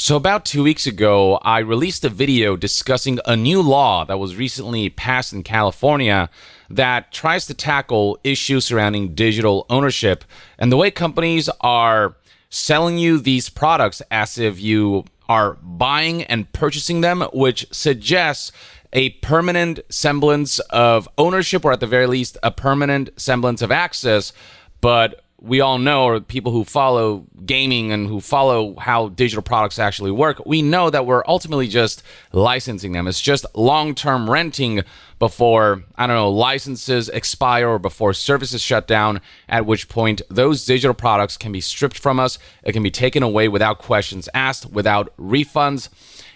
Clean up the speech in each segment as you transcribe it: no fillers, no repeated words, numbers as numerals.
So about 2 weeks ago, I released a video discussing a new law that was recently passed in California that tries to tackle issues surrounding digital ownership and the way companies are selling you these products as if you are buying and purchasing them, which suggests a permanent semblance of ownership, or at the very least, a permanent semblance of access. But we all know, or people who follow gaming and who follow how digital products actually work, we know that we're ultimately just licensing them. It's just long-term renting before, licenses expire or before services shut down, at which point those digital products can be stripped from us. It can be taken away without questions asked, without refunds.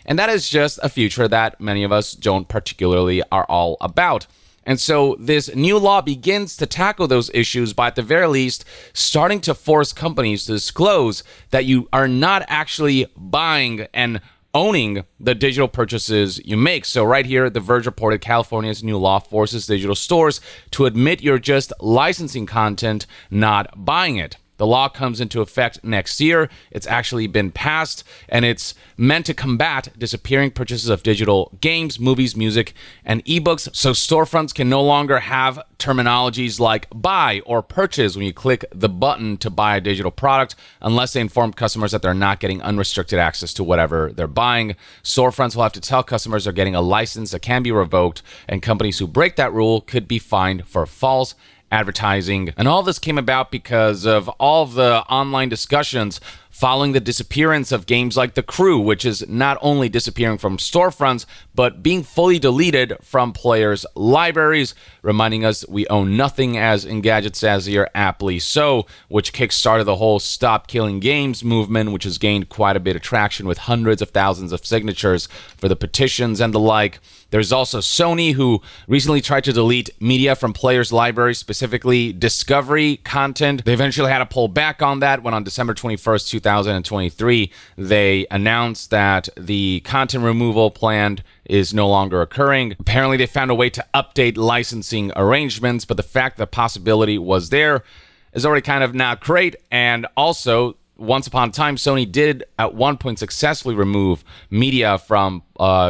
And that is just a future that many of us don't particularly are all about. And so this new law begins to tackle those issues by, at the very least, starting to force companies to disclose that you are not actually buying and owning the digital purchases you make. So right here, The Verge reported California's new law forces digital stores to admit you're just licensing content, not buying it. The law comes into effect next year. It's actually been passed, and it's meant to combat disappearing purchases of digital games, movies, music, and ebooks. So storefronts can no longer have terminologies like buy or purchase when you click the button to buy a digital product, unless they inform customers that they're not getting unrestricted access to whatever they're buying. Storefronts will have to tell customers they're getting a license that can be revoked, and companies who break that rule could be fined for false advertising. And all this came about because of all of the online discussions following the disappearance of games like The Crew, which is not only disappearing from storefronts, but being fully deleted from players' libraries, reminding us we own nothing, as Engadget says here, aptly so, which kickstarted the whole Stop Killing Games movement, which has gained quite a bit of traction with hundreds of thousands of signatures for the petitions and the like. There's also Sony, who recently tried to delete media from players' libraries, specifically Discovery content. They eventually had to pull back on that when on December 21st, 2023, they announced that the content removal plan is no longer occurring. Apparently, they found a way to update licensing arrangements, but the fact that the possibility was there is already kind of not great. And also, once upon a time, Sony did at one point successfully remove media from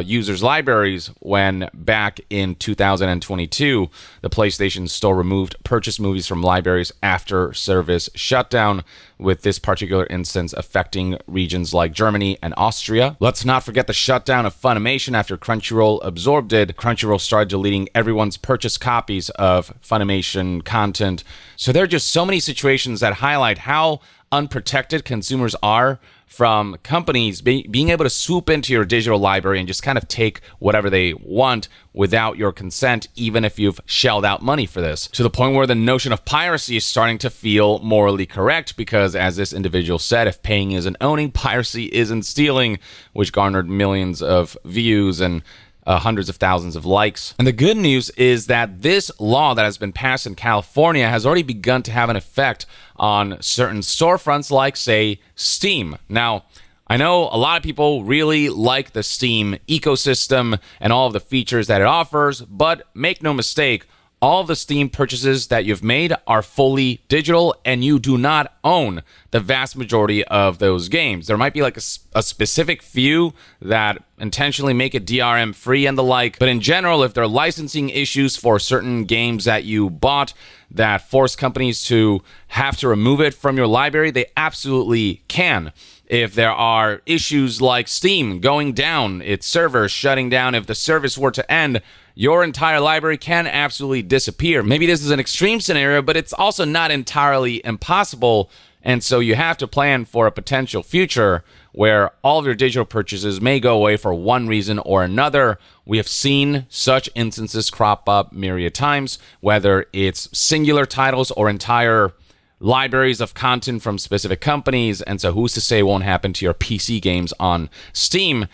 users' libraries when back in 2022, the PlayStation Store removed purchased movies from libraries after service shutdown, with this particular instance affecting regions like Germany and Austria. Let's not forget the shutdown of Funimation after Crunchyroll absorbed it. Crunchyroll started deleting everyone's purchased copies of Funimation content. So there are just so many situations that highlight how unprotected consumers are from companies being able to swoop into your digital library and just kind of take whatever they want without your consent, even if you've shelled out money for this. To the point where the notion of piracy is starting to feel morally correct, because as this individual said, if paying isn't owning, piracy isn't stealing, which garnered millions of views and hundreds of thousands of likes. And the good news is that this law that has been passed in California has already begun to have an effect on certain storefronts like, say, Steam. Now, I know a lot of people really like the Steam ecosystem and all of the features that it offers, but make no mistake, all of the Steam purchases that you've made are fully digital, and you do not own the vast majority of those games. There might be like a specific few that intentionally make it DRM free and the like, but in general, if there are licensing issues for certain games that you bought that force companies to have to remove it from your library, they absolutely can. If there are issues like Steam going down, its servers shutting down, if the service were to end, your entire library can absolutely disappear. Maybe this is an extreme scenario, but it's also not entirely impossible. And so you have to plan for a potential future where all of your digital purchases may go away for one reason or another. We have seen such instances crop up myriad times, whether it's singular titles or entire libraries of content from specific companies. And so who's to say it won't happen to your PC games on Steam?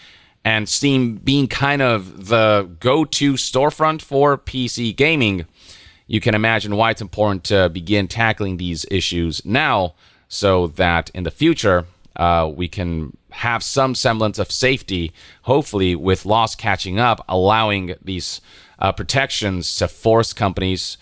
And Steam being kind of the go-to storefront for PC gaming, you can imagine why it's important to begin tackling these issues now, so that in the future, we can have some semblance of safety, hopefully with laws catching up, allowing these protections to force companies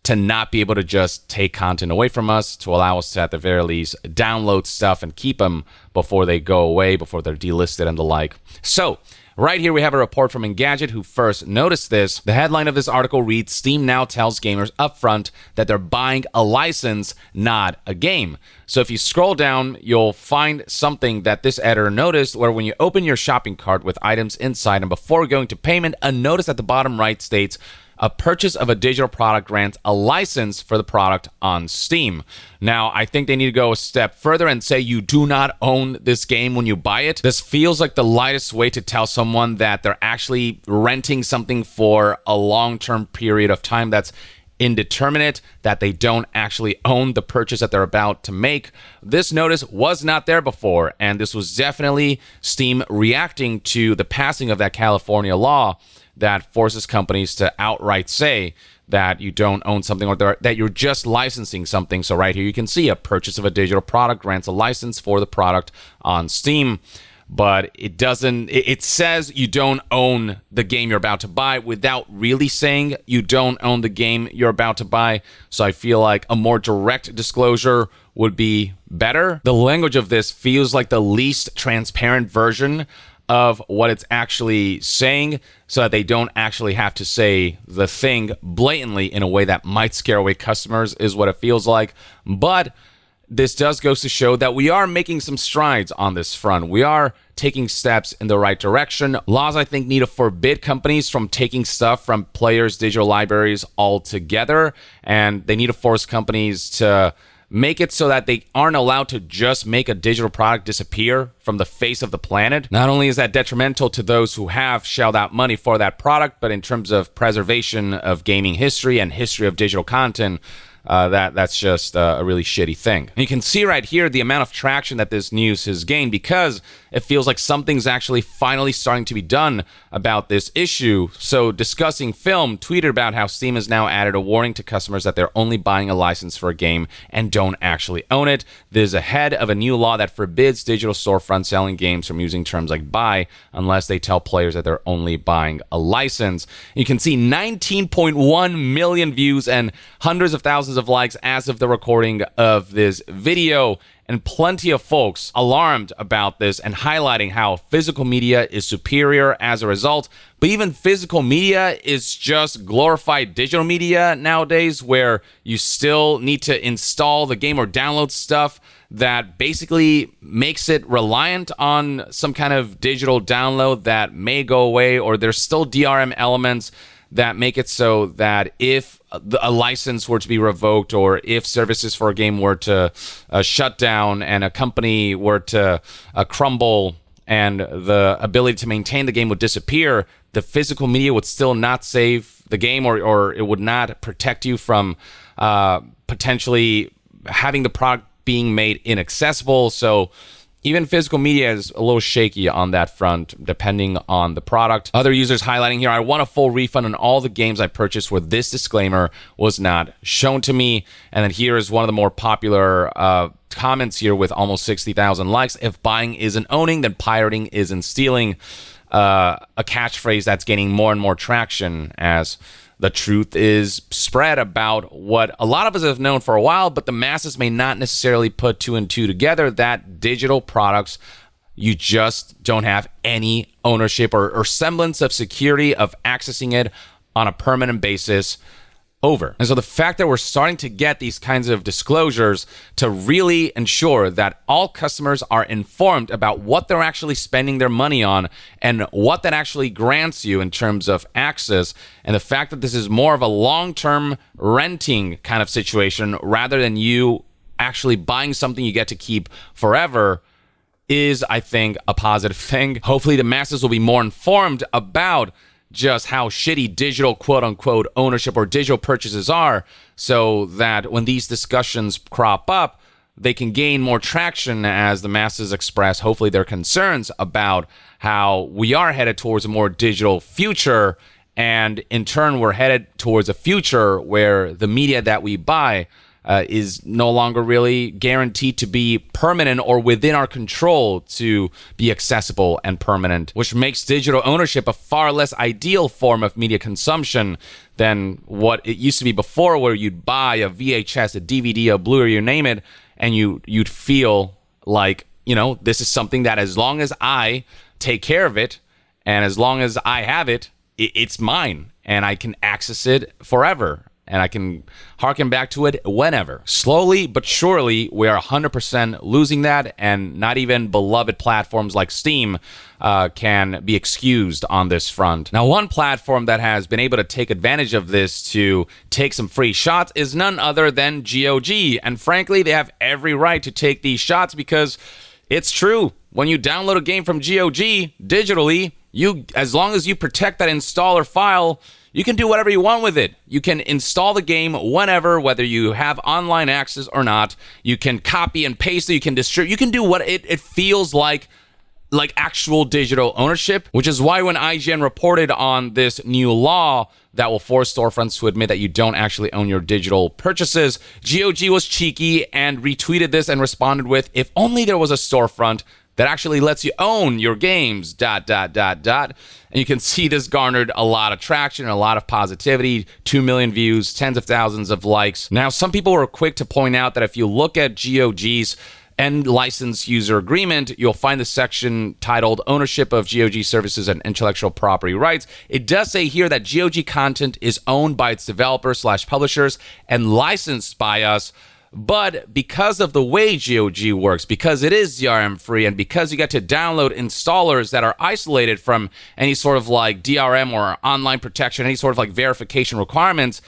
to not be able to just take content away from us, to allow us to, at the very least, download stuff and keep them before they go away, before they're delisted and the like. So, right here we have a report from Engadget who first noticed this. The headline of this article reads, Steam now tells gamers upfront that they're buying a license, not a game. So if you scroll down, you'll find something that this editor noticed, where when you open your shopping cart with items inside and before going to payment, a notice at the bottom right states, a purchase of a digital product grants a license for the product on Steam. Now, I think they need to go a step further and say you do not own this game when you buy it. This feels like the lightest way to tell someone that they're actually renting something for a long-term period of time that's indeterminate, that they don't actually own the purchase that they're about to make. This notice was not there before, and this was definitely Steam reacting to the passing of that California law that forces companies to outright say that you don't own something, or that you're just licensing something. So right here you can see a purchase of a digital product grants a license for the product on Steam. But it doesn't, it says you don't own the game you're about to buy without really saying you don't own the game you're about to buy. So I feel like a more direct disclosure would be better. The language of this feels like the least transparent version of what it's actually saying, so that they don't actually have to say the thing blatantly in a way that might scare away customers, is what it feels like. But this does go to show that we are making some strides on this front. We are taking steps in the right direction. Laws, I think, need to forbid companies from taking stuff from players' digital libraries altogether, and they need to force companies to make it so that they aren't allowed to just make a digital product disappear from the face of the planet. Not only is that detrimental to those who have shelled out money for that product, but in terms of preservation of gaming history and history of digital content, that's just a really shitty thing. And you can see right here the amount of traction that this news has gained, because it feels like something's actually finally starting to be done about this issue. So Discussing Film tweeted about how Steam has now added a warning to customers that they're only buying a license for a game and don't actually own it. This is ahead of a new law that forbids digital storefronts selling games from using terms like buy unless they tell players that they're only buying a license. You can see 19.1 million views and hundreds of thousands of likes as of the recording of this video, and plenty of folks alarmed about this and highlighting how physical media is superior as a result. But even physical media is just glorified digital media nowadays, where you still need to install the game or download stuff that basically makes it reliant on some kind of digital download that may go away, or there's still DRM elements that make it so that if a license were to be revoked, or if services for a game were to shut down and a company were to crumble and the ability to maintain the game would disappear, the physical media would still not save the game, or it would not protect you from potentially having the product being made inaccessible. So even physical media is a little shaky on that front, depending on the product. Other users highlighting here, I want a full refund on all the games I purchased where this disclaimer was not shown to me. And then here is one of the more popular comments here with almost 60,000 likes. If buying isn't owning, then pirating isn't stealing. A catchphrase that's gaining more and more traction as the truth is spread about what a lot of us have known for a while, but the masses may not necessarily put two and two together, that digital products, you just don't have any ownership or semblance of security of accessing it on a permanent basis over. And so the fact that we're starting to get these kinds of disclosures to really ensure that all customers are informed about what they're actually spending their money on and what that actually grants you in terms of access, and the fact that this is more of a long-term renting kind of situation rather than you actually buying something you get to keep forever, is, I think, a positive thing. Hopefully the masses will be more informed about just how shitty digital quote-unquote ownership or digital purchases are, so that when these discussions crop up, they can gain more traction as the masses express, hopefully, their concerns about how we are headed towards a more digital future, and in turn, we're headed towards a future where the media that we buy is no longer really guaranteed to be permanent or within our control to be accessible and permanent, which makes digital ownership a far less ideal form of media consumption than what it used to be before, where you'd buy a VHS, a DVD, a Blu-ray, you name it, and you'd feel like, this is something that as long as I take care of it and as long as I have it, it's mine and I can access it forever. And I can harken back to it whenever. Slowly but surely, we are 100% losing that, and not even beloved platforms like Steam can be excused on this front. Now, one platform that has been able to take advantage of this to take some free shots is none other than GOG. And frankly, they have every right to take these shots because it's true. When you download a game from GOG digitally, as long as you protect that installer file, you can do whatever you want with it. You can install the game whenever, whether you have online access or not. You can copy and paste it. You can distribute. You can do what it feels like actual digital ownership, which is why when IGN reported on this new law that will force storefronts to admit that you don't actually own your digital purchases, GOG was cheeky and retweeted this and responded with, "If only there was a storefront that actually lets you own your games, ... And you can see this garnered a lot of traction, a lot of positivity, 2 million views, tens of thousands of likes. Now, some people were quick to point out that if you look at GOG's end license user agreement, you'll find the section titled Ownership of GOG Services and Intellectual Property Rights. It does say here that GOG content is owned by its developers/publishers and licensed by us. But because of the way GOG works, because it is DRM free, and because you get to download installers that are isolated from any sort of like DRM or online protection, any sort of like verification requirements,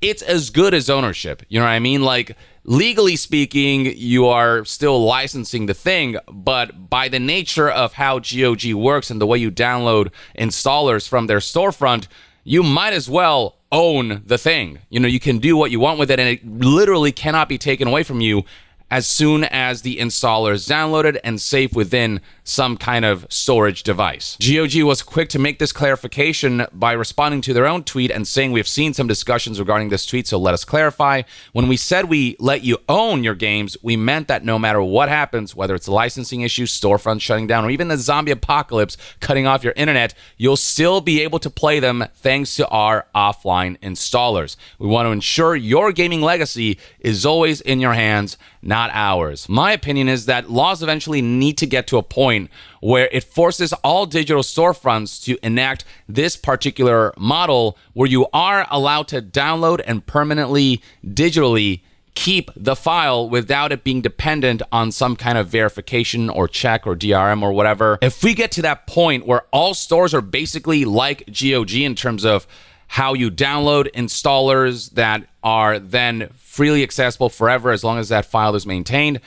it's as good as ownership. You know what I mean? Like, legally speaking, you are still licensing the thing, but by the nature of how GOG works and the way you download installers from their storefront, you might as well own the thing. You can do what you want with it, and it literally cannot be taken away from you as soon as the installer is downloaded and safe within some kind of storage device. GOG was quick to make this clarification by responding to their own tweet and saying, "We've seen some discussions regarding this tweet, so let us clarify. When we said we let you own your games, we meant that no matter what happens, whether it's licensing issues, storefronts shutting down, or even the zombie apocalypse cutting off your internet, you'll still be able to play them thanks to our offline installers. We want to ensure your gaming legacy is always in your hands, not ours." My opinion is that laws eventually need to get to a point where it forces all digital storefronts to enact this particular model where you are allowed to download and permanently digitally keep the file without it being dependent on some kind of verification or check or DRM or whatever. If we get to that point where all stores are basically like GOG in terms of how you download installers that are then freely accessible forever as long as that file is maintained,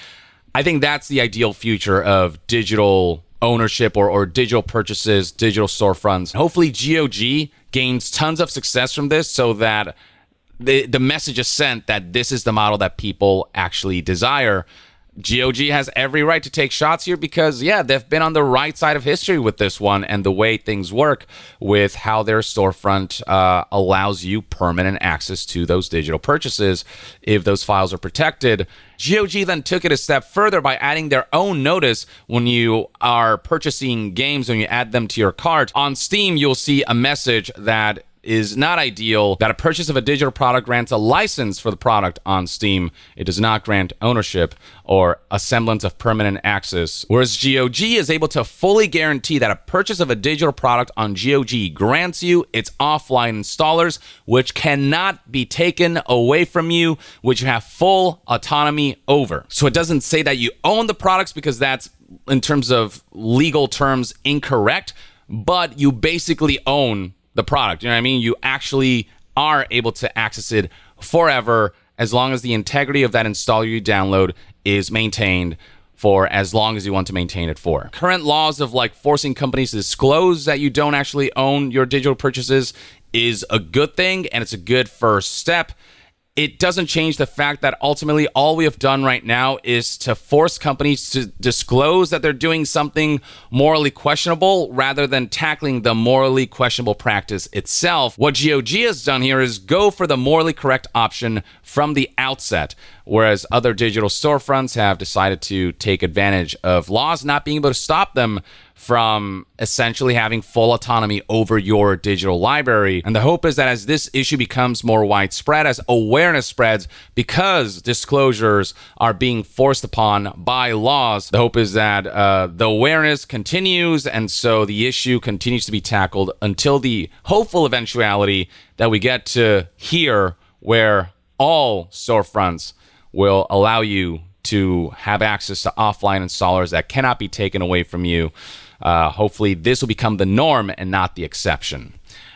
I think that's the ideal future of digital ownership or digital purchases, digital storefronts. Hopefully GOG gains tons of success from this so that the message is sent that this is the model that people actually desire. GOG has every right to take shots here because, yeah, they've been on the right side of history with this one and the way things work with how their storefront allows you permanent access to those digital purchases if those files are protected. GOG then took it a step further by adding their own notice when you are purchasing games, when you add them to your cart. On Steam, you'll see a message that is not ideal, that a purchase of a digital product grants a license for the product on Steam. It does not grant ownership or a semblance of permanent access. Whereas GOG is able to fully guarantee that a purchase of a digital product on GOG grants you its offline installers, which cannot be taken away from you, which you have full autonomy over. So it doesn't say that you own the products because that's, in terms of legal terms, incorrect, but you basically own the product. You know what I mean? You actually are able to access it forever as long as the integrity of that installer you download is maintained for as long as you want to maintain it for. Current laws of like forcing companies to disclose that you don't actually own your digital purchases is a good thing, and it's a good first step. it doesn't change the fact that ultimately all we have done right now is to force companies to disclose that they're doing something morally questionable rather than tackling the morally questionable practice itself. What GOG has done here is go for the morally correct option from the outset, whereas other digital storefronts have decided to take advantage of laws not being able to stop them from essentially having full autonomy over your digital library. And the hope is that as this issue becomes more widespread, as awareness spreads, because disclosures are being forced upon by laws, the hope is that the awareness continues, and so the issue continues to be tackled until the hopeful eventuality that we get to here where all storefronts will allow you to have access to offline installers that cannot be taken away from you. Hopefully this will become the norm and not the exception.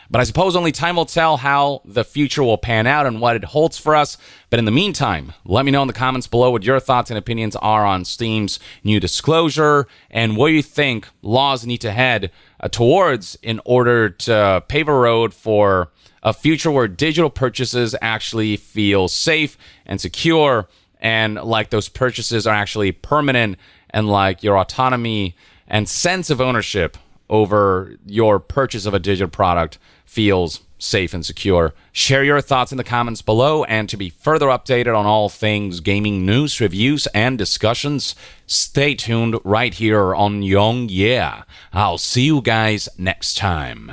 But I suppose only time will tell how the future will pan out and what it holds for us. But in the meantime, let me know in the comments below what your thoughts and opinions are on Steam's new disclosure and where you think laws need to head towards in order to pave a road for a future where digital purchases actually feel safe and secure, and like those purchases are actually permanent, and like your autonomy and sense of ownership over your purchase of a digital product feels safe and secure. Share your thoughts in the comments below, and to be further updated on all things gaming news, reviews, and discussions, stay tuned right here on Young Yeah. I'll see you guys next time.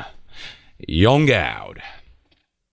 Young out.